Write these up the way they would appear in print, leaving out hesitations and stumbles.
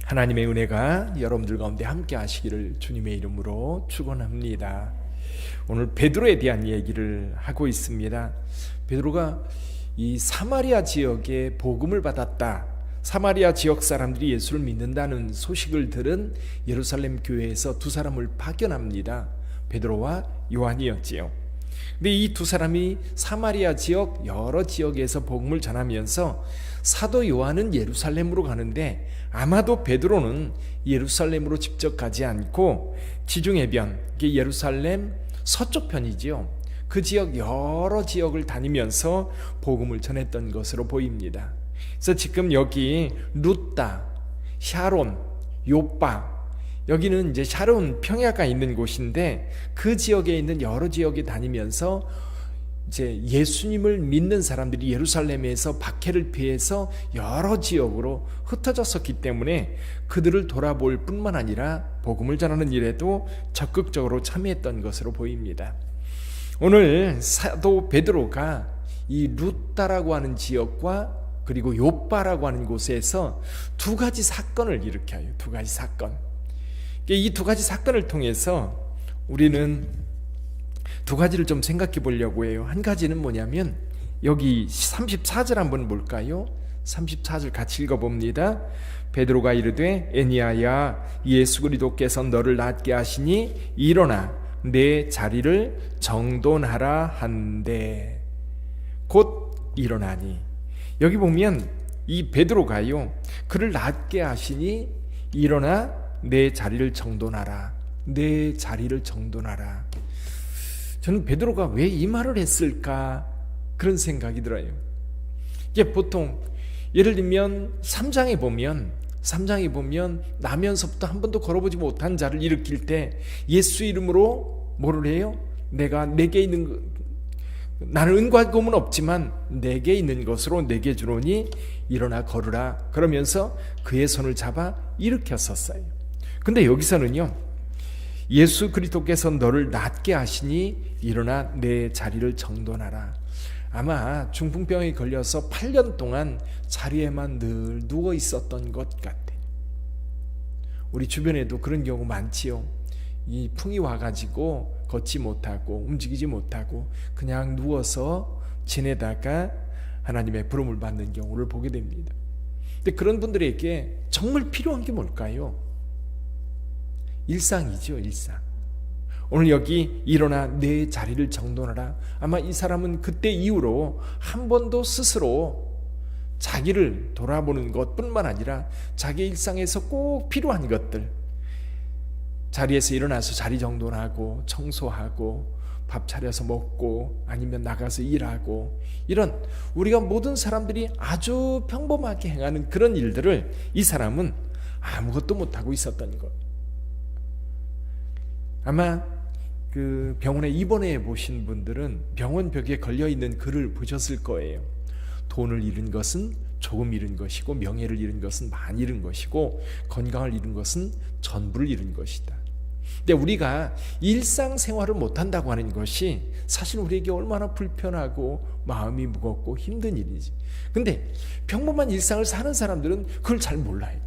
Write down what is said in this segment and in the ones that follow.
하나님의 은혜가 여러분들 가운데 함께 하시기를 주님의 이름으로 축원합니다. 오늘 베드로에 대한 얘기를 하고 있습니다. 베드로가 이 사마리아 지역에 복음을 받았다, 사마리아 지역 사람들이 예수를 믿는다는 소식을 들은 예루살렘 교회에서 두 사람을 파견합니다. 베드로와 요한이었지요. 근데 이 두 사람이 사마리아 지역 여러 지역에서 복음을 전하면서 사도 요한은 예루살렘으로 가는데 아마도 베드로는 예루살렘으로 직접 가지 않고 지중해변, 예루살렘 서쪽 편이지요. 그 지역 여러 지역을 다니면서 복음을 전했던 것으로 보입니다. 그래서 지금 여기 루따, 샤론, 요빠, 여기는 이제 샤론 평야가 있는 곳인데 그 지역에 있는 여러 지역에 다니면서 이제 예수님을 믿는 사람들이 예루살렘에서 박해를 피해서 여러 지역으로 흩어졌었기 때문에 그들을 돌아볼 뿐만 아니라 복음을 전하는 일에도 적극적으로 참여했던 것으로 보입니다. 오늘 사도 베드로가 이 루따라고 하는 지역과 그리고 요빠라고 하는 곳에서 두 가지 사건을 일으켜요. 두 가지 사건. 이 두 가지 사건을 통해서 우리는 두 가지를 좀 생각해 보려고 해요. 한 가지는 뭐냐면 여기 34절 한번 볼까요? 34절 같이 읽어봅니다. 베드로가 이르되 에니야야, 예수 그리스도께서 너를 낫게 하시니 일어나 내 자리를 정돈하라 한데 곧 일어나니. 여기 보면 이 베드로가요, 그를 낫게 하시니 일어나 내 자리를 정돈하라, 내 자리를 정돈하라. 저는 베드로가 왜 이 말을 했을까 그런 생각이 들어요. 이게 보통 예를 들면 3장에 보면 나면서부터 한 번도 걸어보지 못한 자를 일으킬 때 예수 이름으로 뭐를 해요? 내게 있는 나는 은과 금은 없지만 내게 있는 것으로 내게 주노니 일어나 걸으라, 그러면서 그의 손을 잡아 일으켰었어요. 근데 여기서는요, 예수 그리스도께서 너를 낫게 하시니 일어나 내 자리를 정돈하라. 아마 중풍병에 걸려서 8년 동안 자리에만 늘 누워 있었던 것 같아요. 우리 주변에도 그런 경우 많지요. 이 풍이 와가지고 걷지 못하고 움직이지 못하고 그냥 누워서 지내다가 하나님의 부름을 받는 경우를 보게 됩니다. 근데 그런 분들에게 정말 필요한 게 뭘까요? 일상이죠, 일상. 오늘 여기 일어나 내 자리를 정돈하라. 아마 이 사람은 그때 이후로 한 번도 스스로 자기를 돌아보는 것뿐만 아니라 자기 일상에서 꼭 필요한 것들, 자리에서 일어나서 자리 정돈하고 청소하고 밥 차려서 먹고 아니면 나가서 일하고, 이런 우리가 모든 사람들이 아주 평범하게 행하는 그런 일들을 이 사람은 아무것도 못하고 있었던 것. 아마 그 병원에 입원해 보신 분들은 병원 벽에 걸려있는 글을 보셨을 거예요. 돈을 잃은 것은 조금 잃은 것이고, 명예를 잃은 것은 많이 잃은 것이고, 건강을 잃은 것은 전부를 잃은 것이다. 근데 우리가 일상생활을 못한다고 하는 것이 사실 우리에게 얼마나 불편하고 마음이 무겁고 힘든 일이지. 근데 평범한 일상을 사는 사람들은 그걸 잘 몰라요.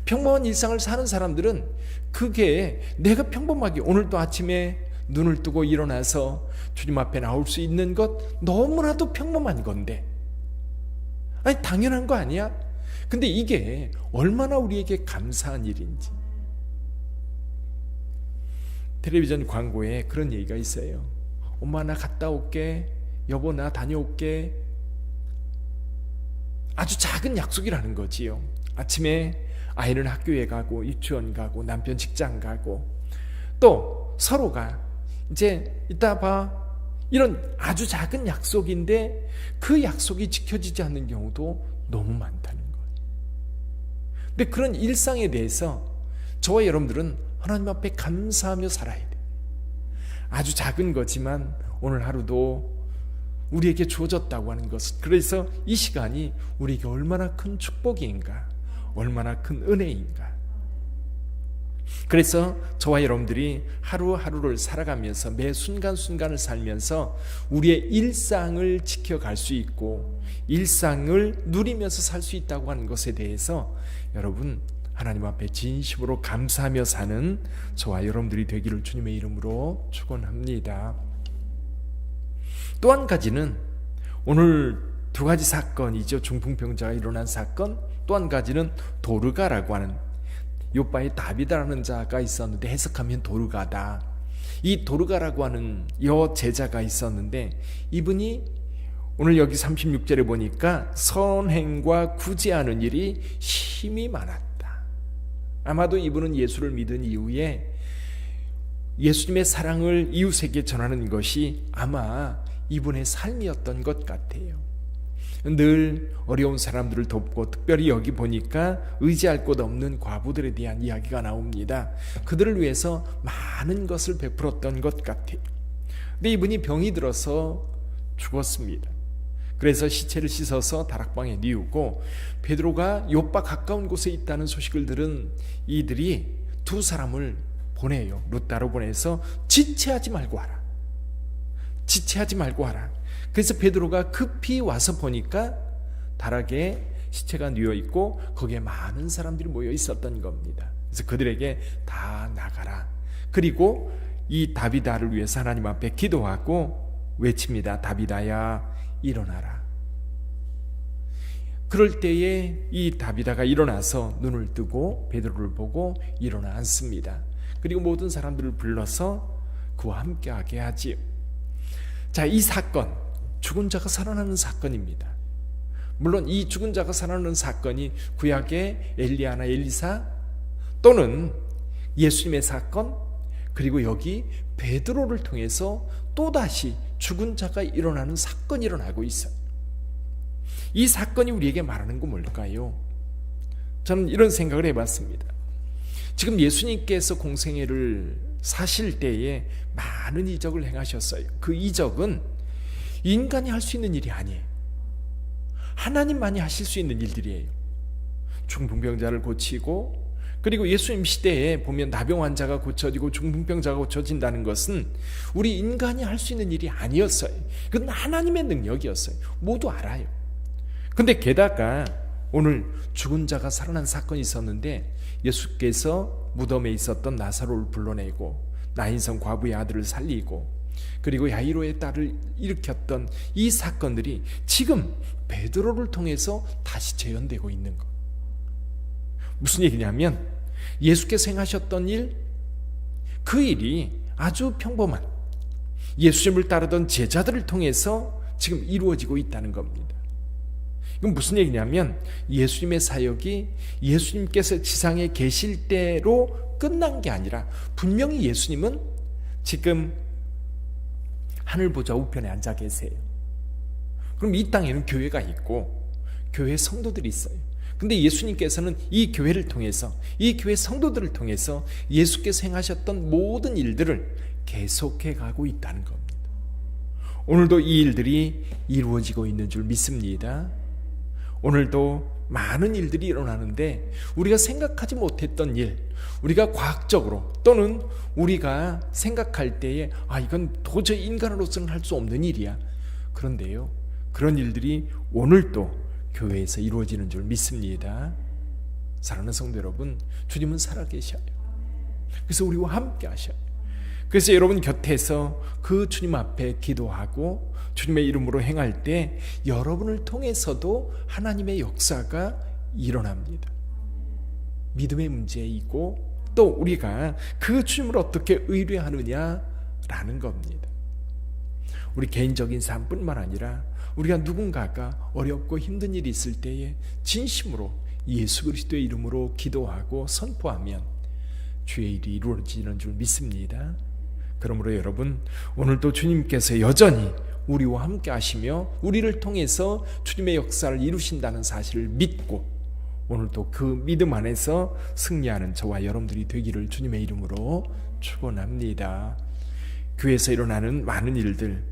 평범한 일상을 사는 사람들은 그게 내가 평범하게 오늘도 아침에 눈을 뜨고 일어나서 주님 앞에 나올 수 있는 것 너무나도 평범한 건데, 아니 당연한 거 아니야? 근데 이게 얼마나 우리에게 감사한 일인지. 텔레비전 광고에 그런 얘기가 있어요. 엄마 나 갔다 올게, 여보 나 다녀올게. 아주 작은 약속이라는 거지요. 아침에 아이는 학교에 가고 유치원 가고 남편 직장 가고 또 서로가 이제 이따 봐, 이런 아주 작은 약속인데 그 약속이 지켜지지 않는 경우도 너무 많다는 거예요. 근데 그런 일상에 대해서 저와 여러분들은 하나님 앞에 감사하며 살아야 돼요. 아주 작은 거지만 오늘 하루도 우리에게 주어졌다고 하는 것은, 그래서 이 시간이 우리에게 얼마나 큰 축복인가, 얼마나 큰 은혜인가. 그래서 저와 여러분들이 하루하루를 살아가면서 매 순간순간을 살면서 우리의 일상을 지켜갈 수 있고 일상을 누리면서 살 수 있다고 하는 것에 대해서 여러분 하나님 앞에 진심으로 감사하며 사는 저와 여러분들이 되기를 주님의 이름으로 축원합니다. 또 한 가지는 오늘 두 가지 사건이죠. 중풍병자가 일어난 사건, 또 한 가지는 도르가라고 하는 요바의 다비다라는 자가 있었는데 해석하면 도르가다. 이 도르가라고 하는 여 제자가 있었는데 이분이 오늘 여기 36절에 보니까 선행과 구제하는 일이 힘이 많았다. 아마도 이분은 예수를 믿은 이후에 예수님의 사랑을 이웃에게 전하는 것이 아마 이분의 삶이었던 것 같아요. 늘 어려운 사람들을 돕고 특별히 여기 보니까 의지할 곳 없는 과부들에 대한 이야기가 나옵니다. 그들을 위해서 많은 것을 베풀었던 것 같아요. 근데 이분이 병이 들어서 죽었습니다. 그래서 시체를 씻어서 다락방에 뉘우고 베드로가 요빠 가까운 곳에 있다는 소식을 들은 이들이 두 사람을 보내요. 루따로 보내서 지체하지 말고 하라. 지체하지 말고 하라. 그래서 베드로가 급히 와서 보니까 다락에 시체가 뉘어 있고 거기에 많은 사람들이 모여 있었던 겁니다. 그래서 그들에게 다 나가라. 그리고 이 다비다를 위해서 하나님 앞에 기도하고 외칩니다. 다비다야 일어나라. 그럴 때에 이 다비다가 일어나서 눈을 뜨고 베드로를 보고 일어나 앉습니다. 그리고 모든 사람들을 불러서 그와 함께하게 하지요. 자, 이 사건, 죽은 자가 살아나는 사건입니다. 물론 이 죽은 자가 살아나는 사건이 구약의 엘리야나 엘리사 또는 예수님의 사건, 그리고 여기 베드로를 통해서 또다시 죽은 자가 일어나는 사건이 일어나고 있어요. 이 사건이 우리에게 말하는 건 뭘까요? 저는 이런 생각을 해봤습니다. 지금 예수님께서 공생애를 사실 때에 많은 이적을 행하셨어요. 그 이적은 인간이 할 수 있는 일이 아니에요. 하나님만이 하실 수 있는 일들이에요. 중풍병자를 고치고, 그리고 예수님 시대에 보면 나병 환자가 고쳐지고 중풍병자가 고쳐진다는 것은 우리 인간이 할 수 있는 일이 아니었어요. 그건 하나님의 능력이었어요. 모두 알아요. 근데 게다가 오늘 죽은 자가 살아난 사건이 있었는데 예수께서 무덤에 있었던 나사로를 불러내고 나인성 과부의 아들을 살리고 그리고 야이로의 딸을 일으켰던 이 사건들이 지금 베드로를 통해서 다시 재현되고 있는 것. 무슨 얘기냐면 예수께서 행하셨던 일, 그 일이 아주 평범한 예수님을 따르던 제자들을 통해서 지금 이루어지고 있다는 겁니다. 이건 무슨 얘기냐면 예수님의 사역이 예수님께서 지상에 계실 때로 끝난 게 아니라 분명히 예수님은 지금 하늘 보좌 우편에 앉아 계세요. 그럼 이 땅에는 교회가 있고 교회 성도들이 있어요. 근데 예수님께서는 이 교회를 통해서, 이 교회 성도들을 통해서 예수께서 행하셨던 모든 일들을 계속해 가고 있다는 겁니다. 오늘도 이 일들이 이루어지고 있는 줄 믿습니다. 오늘도 많은 일들이 일어나는데 우리가 생각하지 못했던 일, 우리가 과학적으로 또는 우리가 생각할 때에 이건 도저히 인간으로서는 할 수 없는 일이야. 그런데요, 그런 일들이 오늘도 교회에서 이루어지는 줄 믿습니다. 사랑하는 성도 여러분, 주님은 살아계셔요. 그래서 우리와 함께 하셔요. 그래서 여러분 곁에서 그 주님 앞에 기도하고 주님의 이름으로 행할 때 여러분을 통해서도 하나님의 역사가 일어납니다. 믿음의 문제이고 또 우리가 그 주님을 어떻게 의뢰하느냐라는 겁니다. 우리 개인적인 삶뿐만 아니라 우리가 누군가가 어렵고 힘든 일이 있을 때에 진심으로 예수 그리스도의 이름으로 기도하고 선포하면 주의 일이 이루어지는 줄 믿습니다. 그러므로 여러분, 오늘도 주님께서 여전히 우리와 함께 하시며 우리를 통해서 주님의 역사를 이루신다는 사실을 믿고 오늘도 그 믿음 안에서 승리하는 저와 여러분들이 되기를 주님의 이름으로 축원합니다. 교회에서 일어나는 많은 일들,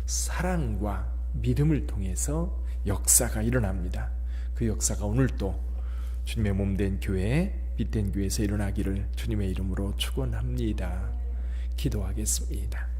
사랑과 믿음을 통해서 역사가 일어납니다. 그 역사가 오늘도 주님의 몸된 교회에 빛된 교회에서 일어나기를 주님의 이름으로 축원합니다. 기도하겠습니다.